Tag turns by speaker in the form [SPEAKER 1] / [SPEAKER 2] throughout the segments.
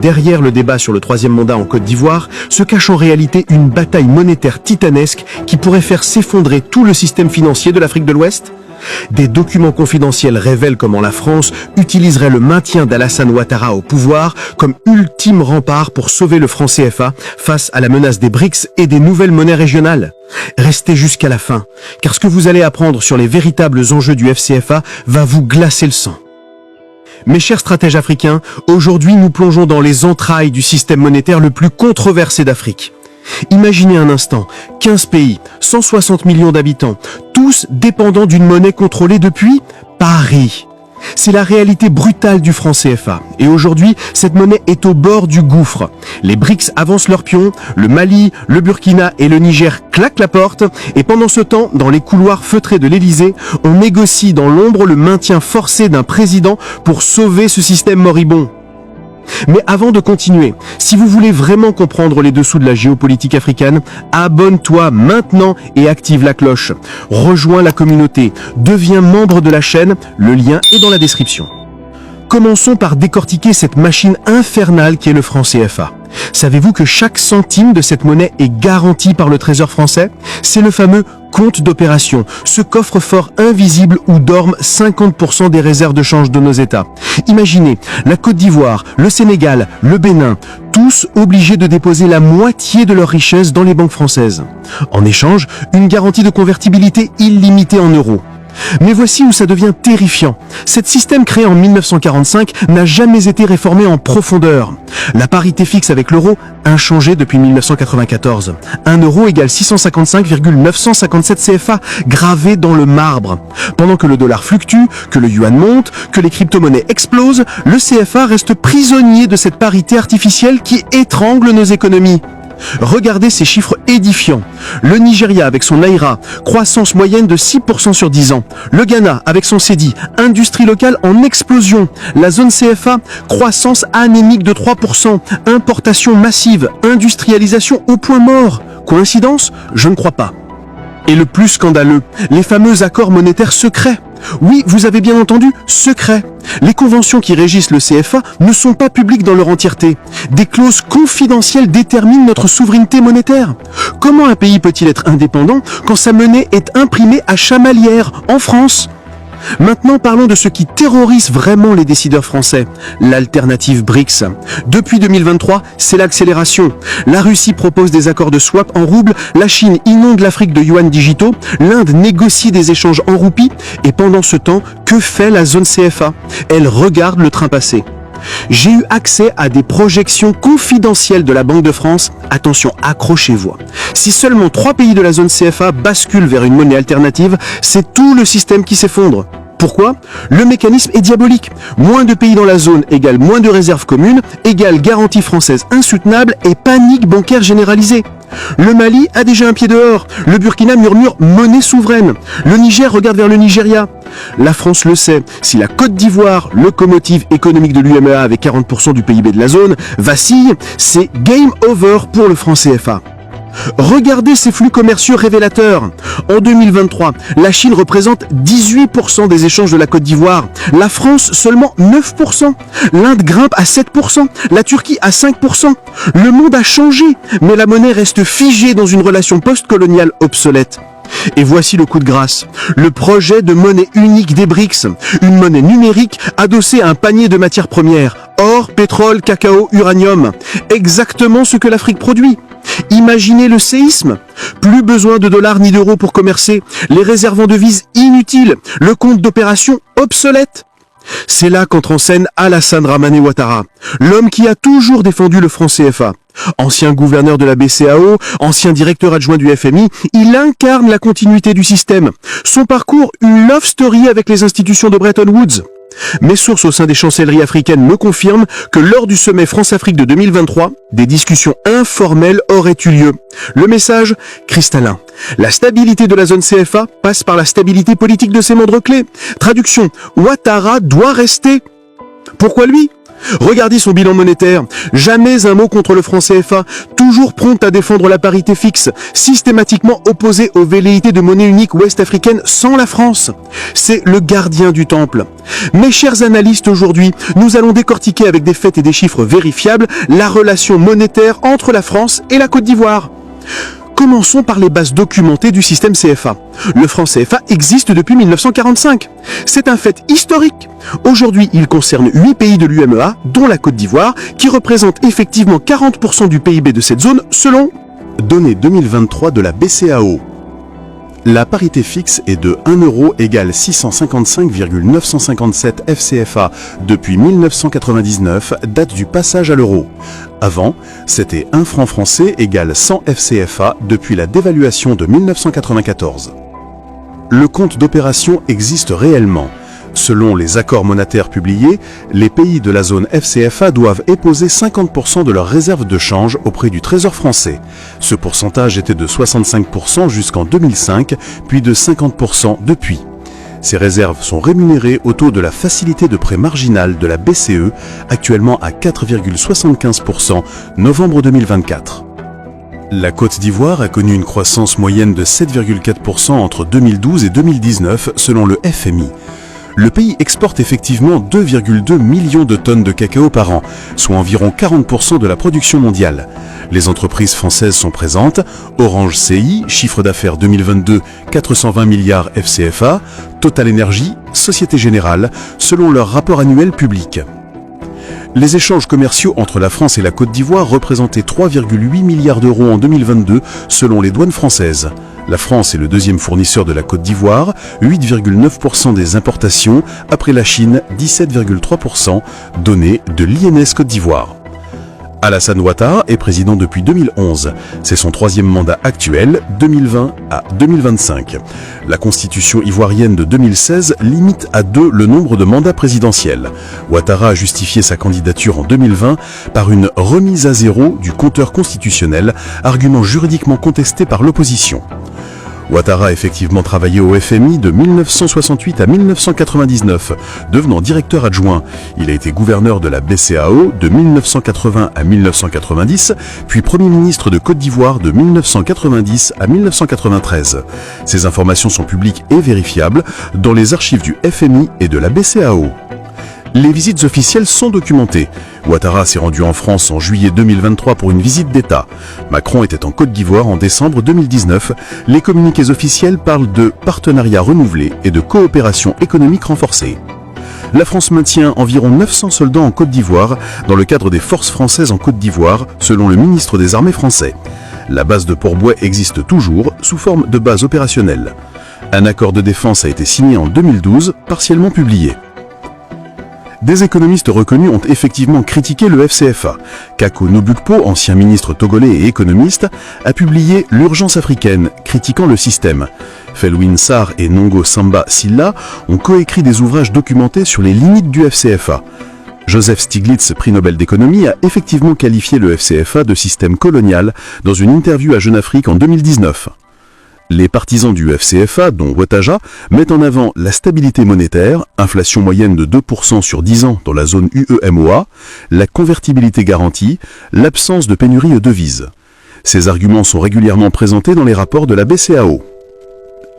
[SPEAKER 1] Derrière le débat sur le troisième mandat en Côte d'Ivoire se cache en réalité une bataille monétaire titanesque qui pourrait faire s'effondrer tout le système financier de l'Afrique de l'Ouest. Des documents confidentiels révèlent comment la France utiliserait le maintien d'Alassane Ouattara au pouvoir comme ultime rempart pour sauver le franc CFA face à la menace des BRICS et des nouvelles monnaies régionales. Restez jusqu'à la fin, car ce que vous allez apprendre sur les véritables enjeux du FCFA va vous glacer le sang. Mes chers stratèges africains, aujourd'hui nous plongeons dans les entrailles du système monétaire le plus controversé d'Afrique. Imaginez un instant, 15 pays, 160 millions d'habitants, tous dépendants d'une monnaie contrôlée depuis Paris. C'est la réalité brutale du franc CFA. Et aujourd'hui, cette monnaie est au bord du gouffre. Les BRICS avancent leurs pions, le Mali, le Burkina et le Niger claquent la porte. Et pendant ce temps, dans les couloirs feutrés de l'Elysée, on négocie dans l'ombre le maintien forcé d'un président pour sauver ce système moribond. Mais avant de continuer, si vous voulez vraiment comprendre les dessous de la géopolitique africaine, abonne-toi maintenant et active la cloche. Rejoins la communauté, deviens membre de la chaîne, le lien est dans la description. Commençons par décortiquer cette machine infernale qui est le franc CFA. Savez-vous que chaque centime de cette monnaie est garanti par le Trésor français? C'est le fameux compte d'opération, ce coffre-fort invisible où dorment 50% des réserves de change de nos États. Imaginez, la Côte d'Ivoire, le Sénégal, le Bénin, tous obligés de déposer la moitié de leur richesse dans les banques françaises. En échange, une garantie de convertibilité illimitée en euros. Mais voici où ça devient terrifiant. Cet système créé en 1945 n'a jamais été réformé en profondeur. La parité fixe avec l'euro, inchangée depuis 1994. 1 euro égale 655,957 CFA, gravé dans le marbre. Pendant que le dollar fluctue, que le yuan monte, que les crypto-monnaies explosent, le CFA reste prisonnier de cette parité artificielle qui étrangle nos économies. Regardez ces chiffres édifiants. Le Nigeria avec son Naira, croissance moyenne de 6% sur 10 ans. Le Ghana avec son Cedi, industrie locale en explosion. La zone CFA, croissance anémique de 3%. Importation massive, industrialisation au point mort. Coïncidence? Je ne crois pas. Et le plus scandaleux, les fameux accords monétaires secrets. Oui, vous avez bien entendu, secrets. Les conventions qui régissent le CFA ne sont pas publiques dans leur entièreté. Des clauses confidentielles déterminent notre souveraineté monétaire. Comment un pays peut-il être indépendant quand sa monnaie est imprimée à Chamalières, en France ? Maintenant, parlons de ce qui terrorise vraiment les décideurs français, l'alternative BRICS. Depuis 2023, c'est l'accélération. La Russie propose des accords de swap en roubles, la Chine inonde l'Afrique de yuan digitaux, l'Inde négocie des échanges en roupies, et pendant ce temps, que fait la zone CFA? Elle regarde le train passer. J'ai eu accès à des projections confidentielles de la Banque de France. Attention, accrochez-vous. Si seulement 3 pays de la zone CFA basculent vers une monnaie alternative, c'est tout le système qui s'effondre. Pourquoi? Le mécanisme est diabolique. Moins de pays dans la zone égale moins de réserves communes, égale garantie française insoutenable et panique bancaire généralisée. Le Mali a déjà un pied dehors. Le Burkina murmure monnaie souveraine. Le Niger regarde vers le Nigeria. La France le sait, si la Côte d'Ivoire, locomotive économique de l'UMEA avec 40% du PIB de la zone, vacille, c'est game over pour le franc CFA. Regardez ces flux commerciaux révélateurs. En 2023, la Chine représente 18% des échanges de la Côte d'Ivoire. La France seulement 9%. L'Inde grimpe à 7%. La Turquie à 5%. Le monde a changé, mais la monnaie reste figée dans une relation post-coloniale obsolète. Et voici le coup de grâce. Le projet de monnaie unique des BRICS. Une monnaie numérique adossée à un panier de matières premières. Or, pétrole, cacao, uranium. Exactement ce que l'Afrique produit. Imaginez le séisme. Plus besoin de dollars ni d'euros pour commercer. Les réserves en devises inutiles. Le compte d'opération obsolète. C'est là qu'entre en scène Alassane Ouattara, l'homme qui a toujours défendu le franc CFA. Ancien gouverneur de la BCEAO, ancien directeur adjoint du FMI, il incarne la continuité du système. Son parcours, une love story avec les institutions de Bretton Woods. Mes sources au sein des chancelleries africaines me confirment que lors du sommet France-Afrique de 2023, des discussions informelles auraient eu lieu. Le message, cristallin. La stabilité de la zone CFA passe par la stabilité politique de ses membres clés. Traduction, Ouattara doit rester. Pourquoi lui? Regardez son bilan monétaire. Jamais un mot contre le franc CFA, toujours prompt à défendre la parité fixe, systématiquement opposé aux velléités de monnaie unique ouest-africaine sans la France. C'est le gardien du temple. Mes chers analystes, aujourd'hui, nous allons décortiquer avec des faits et des chiffres vérifiables la relation monétaire entre la France et la Côte d'Ivoire. Commençons par les bases documentées du système CFA. Le franc CFA existe depuis 1945. C'est un fait historique. Aujourd'hui, il concerne 8 pays de l'UMEA, dont la Côte d'Ivoire, qui représente effectivement 40% du PIB de cette zone selon
[SPEAKER 2] données 2023 de la BCAO. La parité fixe est de 1 euro égale 655,957 FCFA depuis 1999, date du passage à l'euro. Avant, c'était 1 franc français égale 100 FCFA depuis la dévaluation de 1994. Le compte d'opération existe réellement. Selon les accords monétaires publiés, les pays de la zone FCFA doivent époser 50% de leurs réserves de change auprès du Trésor français. Ce pourcentage était de 65% jusqu'en 2005, puis de 50% depuis. Ces réserves sont rémunérées au taux de la facilité de prêt marginal de la BCE, actuellement à 4,75%, novembre 2024. La Côte d'Ivoire a connu une croissance moyenne de 7,4% entre 2012 et 2019, selon le FMI. Le pays exporte effectivement 2,2 millions de tonnes de cacao par an, soit environ 40% de la production mondiale. Les entreprises françaises sont présentes, Orange CI, chiffre d'affaires 2022, 420 milliards FCFA, Total Energy, Société Générale, selon leur rapport annuel public. Les échanges commerciaux entre la France et la Côte d'Ivoire représentaient 3,8 milliards d'euros en 2022 selon les douanes françaises. La France est le deuxième fournisseur de la Côte d'Ivoire, 8,9% des importations, après la Chine, 17,3%, données de l'INS Côte d'Ivoire. Alassane Ouattara est président depuis 2011. C'est son troisième mandat actuel, 2020 à 2025. La constitution ivoirienne de 2016 limite à 2 le nombre de mandats présidentiels. Ouattara a justifié sa candidature en 2020 par une remise à zéro du compteur constitutionnel, argument juridiquement contesté par l'opposition. Ouattara a effectivement travaillé au FMI de 1968 à 1999, devenant directeur adjoint. Il a été gouverneur de la BCAO de 1980 à 1990, puis Premier ministre de Côte d'Ivoire de 1990 à 1993. Ces informations sont publiques et vérifiables dans les archives du FMI et de la BCAO. Les visites officielles sont documentées. Ouattara s'est rendu en France en juillet 2023 pour une visite d'État. Macron était en Côte d'Ivoire en décembre 2019. Les communiqués officiels parlent de partenariat renouvelé et de coopération économique renforcée. La France maintient environ 900 soldats en Côte d'Ivoire dans le cadre des forces françaises en Côte d'Ivoire, selon le ministre des Armées français. La base de Port-Bouët existe toujours sous forme de base opérationnelle. Un accord de défense a été signé en 2012, partiellement publié. Des économistes reconnus ont effectivement critiqué le FCFA. Kako Nobukpo, ancien ministre togolais et économiste, a publié « L'urgence africaine », critiquant le système. Felwine Sarr et Nongo Samba Silla ont coécrit des ouvrages documentés sur les limites du FCFA. Joseph Stiglitz, prix Nobel d'économie, a effectivement qualifié le FCFA de système colonial dans une interview à Jeune Afrique en 2019. Les partisans du FCFA, dont Ouattara, mettent en avant la stabilité monétaire, inflation moyenne de 2% sur 10 ans dans la zone UEMOA, la convertibilité garantie, l'absence de pénurie de devises. Ces arguments sont régulièrement présentés dans les rapports de la BCAO.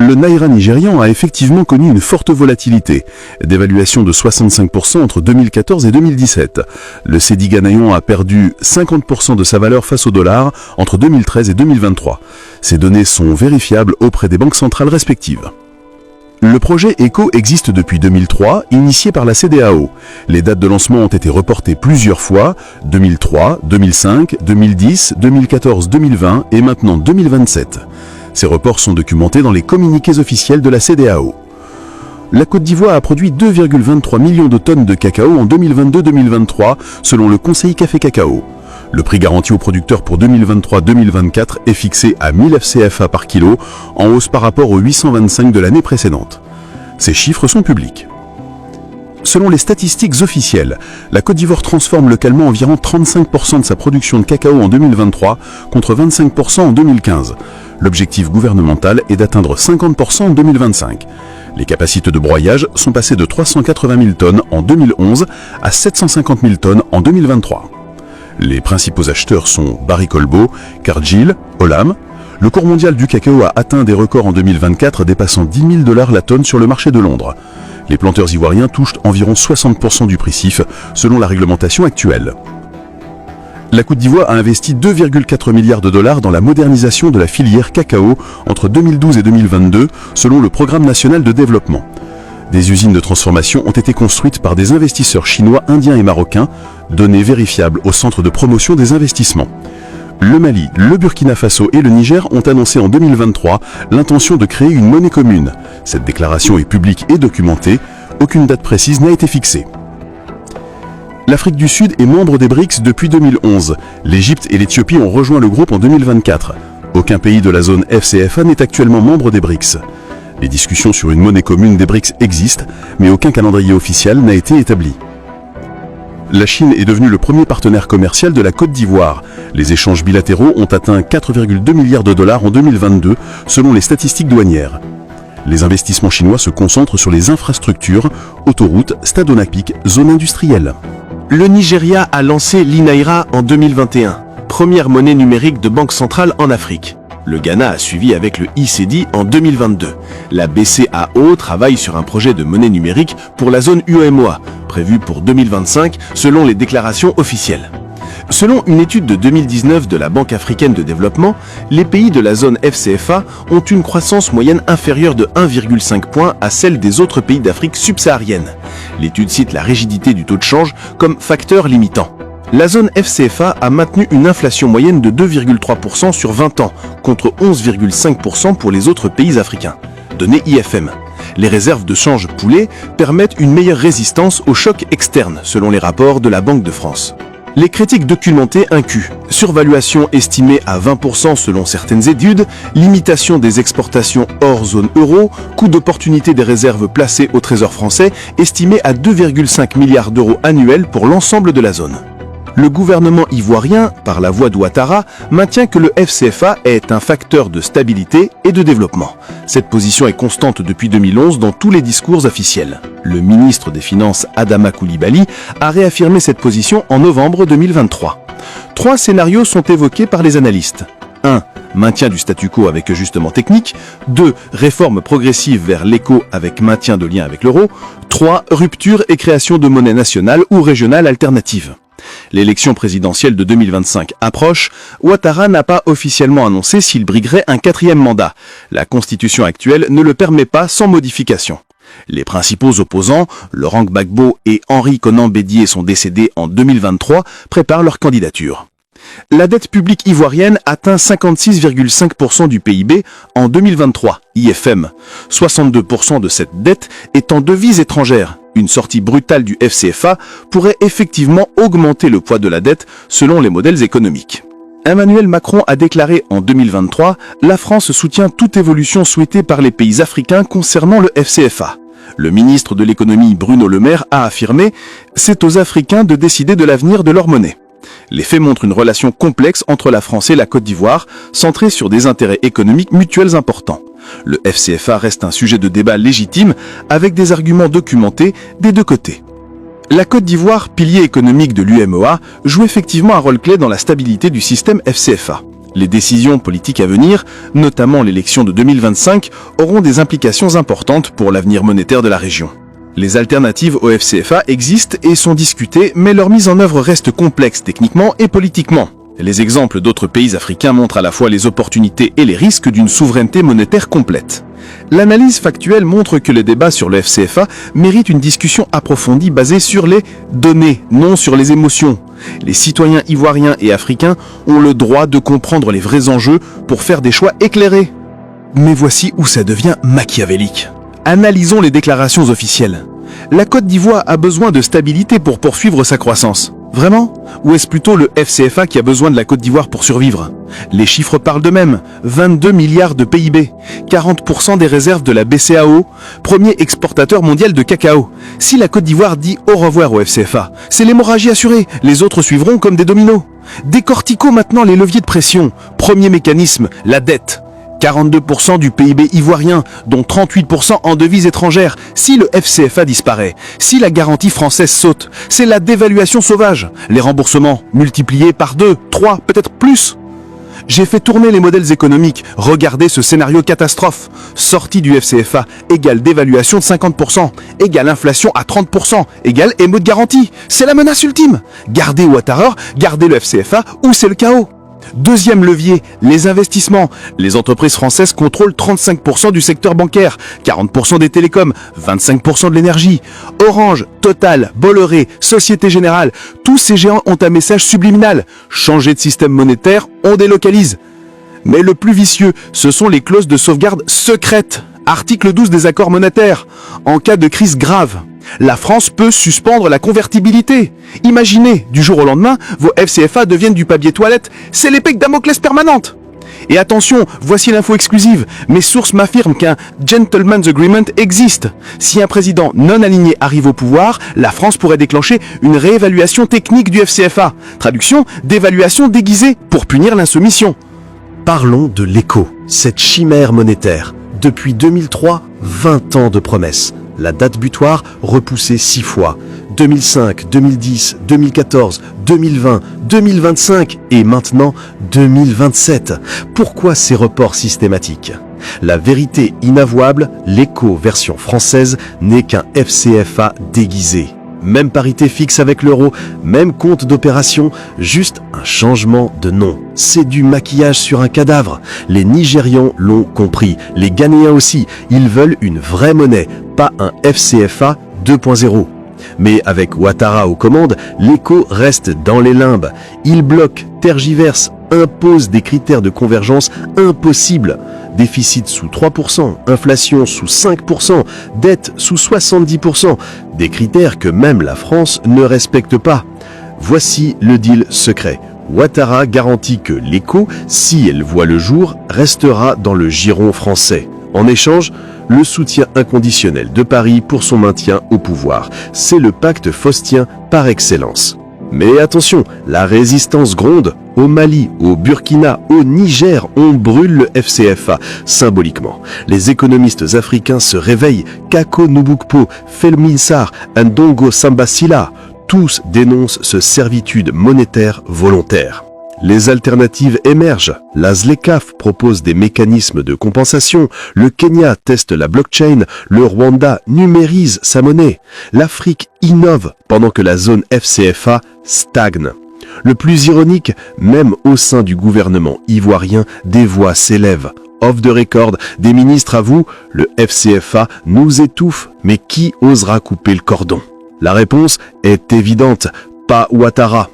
[SPEAKER 2] Le naira nigérian a effectivement connu une forte volatilité, dévaluation de 65% entre 2014 et 2017. Le cédi ghanéen a perdu 50% de sa valeur face au dollar entre 2013 et 2023. Ces données sont vérifiables auprès des banques centrales respectives. Le projet ECO existe depuis 2003, initié par la CEDEAO. Les dates de lancement ont été reportées plusieurs fois, 2003, 2005, 2010, 2014, 2020 et maintenant 2027. Ces reports sont documentés dans les communiqués officiels de la CEDEAO. La Côte d'Ivoire a produit 2,23 millions de tonnes de cacao en 2022-2023, selon le Conseil Café Cacao. Le prix garanti aux producteurs pour 2023-2024 est fixé à 1000 FCFA par kilo, en hausse par rapport aux 825 de l'année précédente. Ces chiffres sont publics. Selon les statistiques officielles, la Côte d'Ivoire transforme localement environ 35% de sa production de cacao en 2023 contre 25% en 2015. L'objectif gouvernemental est d'atteindre 50% en 2025. Les capacités de broyage sont passées de 380 000 tonnes en 2011 à 750 000 tonnes en 2023. Les principaux acheteurs sont Barry Callebaut, Cargill, Olam. Le cours mondial du cacao a atteint des records en 2024 dépassant 10 000 $ la tonne sur le marché de Londres. Les planteurs ivoiriens touchent environ 60% du prix CIF selon la réglementation actuelle. La Côte d'Ivoire a investi 2,4 milliards de dollars dans la modernisation de la filière cacao entre 2012 et 2022 selon le Programme national de développement. Des usines de transformation ont été construites par des investisseurs chinois, indiens et marocains, données vérifiables au Centre de promotion des investissements. Le Mali, le Burkina Faso et le Niger ont annoncé en 2023 l'intention de créer une monnaie commune. Cette déclaration est publique et documentée. Aucune date précise n'a été fixée. L'Afrique du Sud est membre des BRICS depuis 2011. L'Égypte et l'Éthiopie ont rejoint le groupe en 2024. Aucun pays de la zone FCFA n'est actuellement membre des BRICS. Les discussions sur une monnaie commune des BRICS existent, mais aucun calendrier officiel n'a été établi. La Chine est devenue le premier partenaire commercial de la Côte d'Ivoire. Les échanges bilatéraux ont atteint 4,2 milliards de dollars en 2022, selon les statistiques douanières. Les investissements chinois se concentrent sur les infrastructures, autoroutes, stades olympiques, zones industrielles.
[SPEAKER 1] Le Nigeria a lancé l'Inaira en 2021, première monnaie numérique de banque centrale en Afrique. Le Ghana a suivi avec le e-Cedi en 2022. La BCAO travaille sur un projet de monnaie numérique pour la zone UEMOA, prévu pour 2025 selon les déclarations officielles. Selon une étude de 2019 de la Banque africaine de développement, les pays de la zone FCFA ont une croissance moyenne inférieure de 1,5 point à celle des autres pays d'Afrique subsaharienne. L'étude cite la rigidité du taux de change comme facteur limitant. La zone FCFA a maintenu une inflation moyenne de 2,3% sur 20 ans, contre 11,5% pour les autres pays africains. Données IFM. Les réserves de change poolées permettent une meilleure résistance aux chocs externes, selon les rapports de la Banque de France. Les critiques documentées incluent survaluation estimée à 20% selon certaines études, limitation des exportations hors zone euro, coût d'opportunité des réserves placées au Trésor français estimé à 2,5 milliards d'euros annuels pour l'ensemble de la zone. Le gouvernement ivoirien, par la voix d'Ouattara, maintient que le FCFA est un facteur de stabilité et de développement. Cette position est constante depuis 2011 dans tous les discours officiels. Le ministre des Finances Adama Coulibaly a réaffirmé cette position en novembre 2023. 3 scénarios sont évoqués par les analystes. 1. Maintien du statu quo avec ajustement technique. 2. Réforme progressive vers l'éco avec maintien de lien avec l'euro. 3. Rupture et création de monnaie nationale ou régionale alternative. L'élection présidentielle de 2025 approche. Ouattara n'a pas officiellement annoncé s'il briguerait un 4e mandat. La constitution actuelle ne le permet pas sans modification. Les principaux opposants, Laurent Gbagbo et Henri Konan Bédié sont décédés en 2023, préparent leur candidature. La dette publique ivoirienne atteint 56,5% du PIB en 2023, IFM. 62% de cette dette est en devises étrangères. Une sortie brutale du FCFA pourrait effectivement augmenter le poids de la dette selon les modèles économiques. Emmanuel Macron a déclaré en 2023 « La France soutient toute évolution souhaitée par les pays africains concernant le FCFA ». Le ministre de l'économie Bruno Le Maire a affirmé « C'est aux Africains de décider de l'avenir de leur monnaie ». Les faits montrent une relation complexe entre la France et la Côte d'Ivoire, centrée sur des intérêts économiques mutuels importants. Le FCFA reste un sujet de débat légitime, avec des arguments documentés des deux côtés. La Côte d'Ivoire, pilier économique de l'UEMOA, joue effectivement un rôle clé dans la stabilité du système FCFA. Les décisions politiques à venir, notamment l'élection de 2025, auront des implications importantes pour l'avenir monétaire de la région. Les alternatives au FCFA existent et sont discutées, mais leur mise en œuvre reste complexe techniquement et politiquement. Les exemples d'autres pays africains montrent à la fois les opportunités et les risques d'une souveraineté monétaire complète. L'analyse factuelle montre que le débat sur le FCFA mérite une discussion approfondie basée sur les données, non sur les émotions. Les citoyens ivoiriens et africains ont le droit de comprendre les vrais enjeux pour faire des choix éclairés. Mais voici où ça devient machiavélique. Analysons les déclarations officielles. La Côte d'Ivoire a besoin de stabilité pour poursuivre sa croissance. Vraiment? Ou est-ce plutôt le FCFA qui a besoin de la Côte d'Ivoire pour survivre? Les chiffres parlent d'eux-mêmes. 22 milliards de PIB, 40% des réserves de la BCAO, premier exportateur mondial de cacao. Si la Côte d'Ivoire dit au revoir au FCFA, c'est l'hémorragie assurée, les autres suivront comme des dominos. Décortiquons maintenant les leviers de pression. Premier mécanisme, la dette.
[SPEAKER 2] 42% du PIB ivoirien, dont 38% en devises étrangères. Si le FCFA disparaît, si la garantie française saute, c'est la dévaluation sauvage. Les remboursements multipliés par 2, 3, peut-être plus. J'ai fait tourner les modèles économiques. Regardez ce scénario catastrophe. Sortie du FCFA égale dévaluation de 50%, égale inflation à 30%, égale émau de garantie. C'est la menace ultime. Gardez Ouattara, gardez le FCFA ou c'est le chaos. Deuxième levier, les investissements. Les entreprises françaises contrôlent 35% du secteur bancaire, 40% des télécoms, 25% de l'énergie. Orange, Total, Bolloré, Société Générale, tous ces géants ont un message subliminal. Changer de système monétaire, on délocalise. Mais le plus vicieux, ce sont les clauses de sauvegarde secrètes. Article 12 des accords monétaires. En cas de crise grave, la France peut suspendre la convertibilité. Imaginez, du jour au lendemain, vos FCFA deviennent du papier toilette. C'est l'épée de Damoclès permanente. Et attention, voici l'info exclusive. Mes sources m'affirment qu'un gentleman's agreement existe. Si un président non aligné arrive au pouvoir, la France pourrait déclencher une réévaluation technique du FCFA. Traduction, d'évaluation déguisée pour punir l'insoumission.
[SPEAKER 1] Parlons de l'écho, cette chimère monétaire. Depuis 2003, 20 ans de promesses. La date butoir repoussée 6 fois. 2005, 2010, 2014, 2020, 2025 et maintenant 2027. Pourquoi ces reports systématiques ? La vérité inavouable, l'écho version française n'est qu'un FCFA déguisé. Même parité fixe avec l'euro, même compte d'opération, juste un changement de nom. C'est du maquillage sur un cadavre. Les Nigérians l'ont compris, les Ghanéens aussi. Ils veulent une vraie monnaie, pas un FCFA 2.0. Mais avec Ouattara aux commandes, l'écho reste dans les limbes. Il bloque, tergiverse, impose des critères de convergence impossibles. Déficit sous 3%, inflation sous 5%, dette sous 70%, des critères que même la France ne respecte pas. Voici le deal secret. Ouattara garantit que l'écho, si elle voit le jour, restera dans le giron français. En échange, le soutien inconditionnel de Paris pour son maintien au pouvoir. C'est le pacte faustien par excellence. Mais attention, la résistance gronde. Au Mali, au Burkina, au Niger, on brûle le FCFA, symboliquement. Les économistes africains se réveillent. Kako Nubukpo, Felmi Sarr, Ndongo Sambasila, tous dénoncent ce servitude monétaire volontaire. Les alternatives émergent. La ZLECAf propose des mécanismes de compensation. Le Kenya teste la blockchain. Le Rwanda numérise sa monnaie. L'Afrique innove pendant que la zone FCFA stagne. Le plus ironique, même au sein du gouvernement ivoirien, des voix s'élèvent. Off the record, des ministres avouent, le FCFA nous étouffe, mais qui osera couper le cordon? La réponse est évidente, pas Ouattara.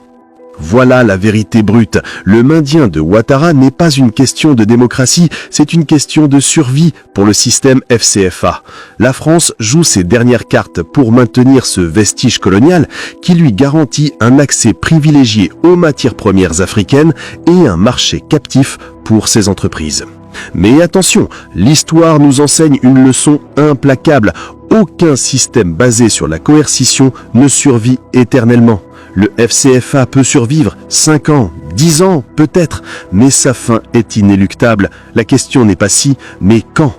[SPEAKER 1] Voilà la vérité brute. Le maintien de Ouattara n'est pas une question de démocratie, c'est une question de survie pour le système FCFA. La France joue ses dernières cartes pour maintenir ce vestige colonial qui lui garantit un accès privilégié aux matières premières africaines et un marché captif pour ses entreprises. Mais attention, l'histoire nous enseigne une leçon implacable. Aucun système basé sur la coercition ne survit éternellement. Le FCFA peut survivre 5 ans, 10 ans peut-être, mais sa fin est inéluctable. La question n'est pas si, mais quand.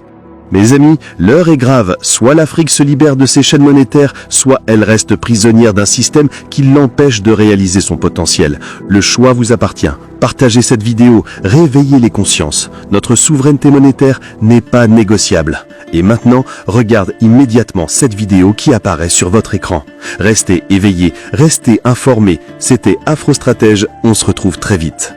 [SPEAKER 1] Mes amis, l'heure est grave. Soit l'Afrique se libère de ses chaînes monétaires, soit elle reste prisonnière d'un système qui l'empêche de réaliser son potentiel. Le choix vous appartient. Partagez cette vidéo, réveillez les consciences. Notre souveraineté monétaire n'est pas négociable. Et maintenant, regarde immédiatement cette vidéo qui apparaît sur votre écran. Restez éveillés, restez informés. C'était Afrostratège, on se retrouve très vite.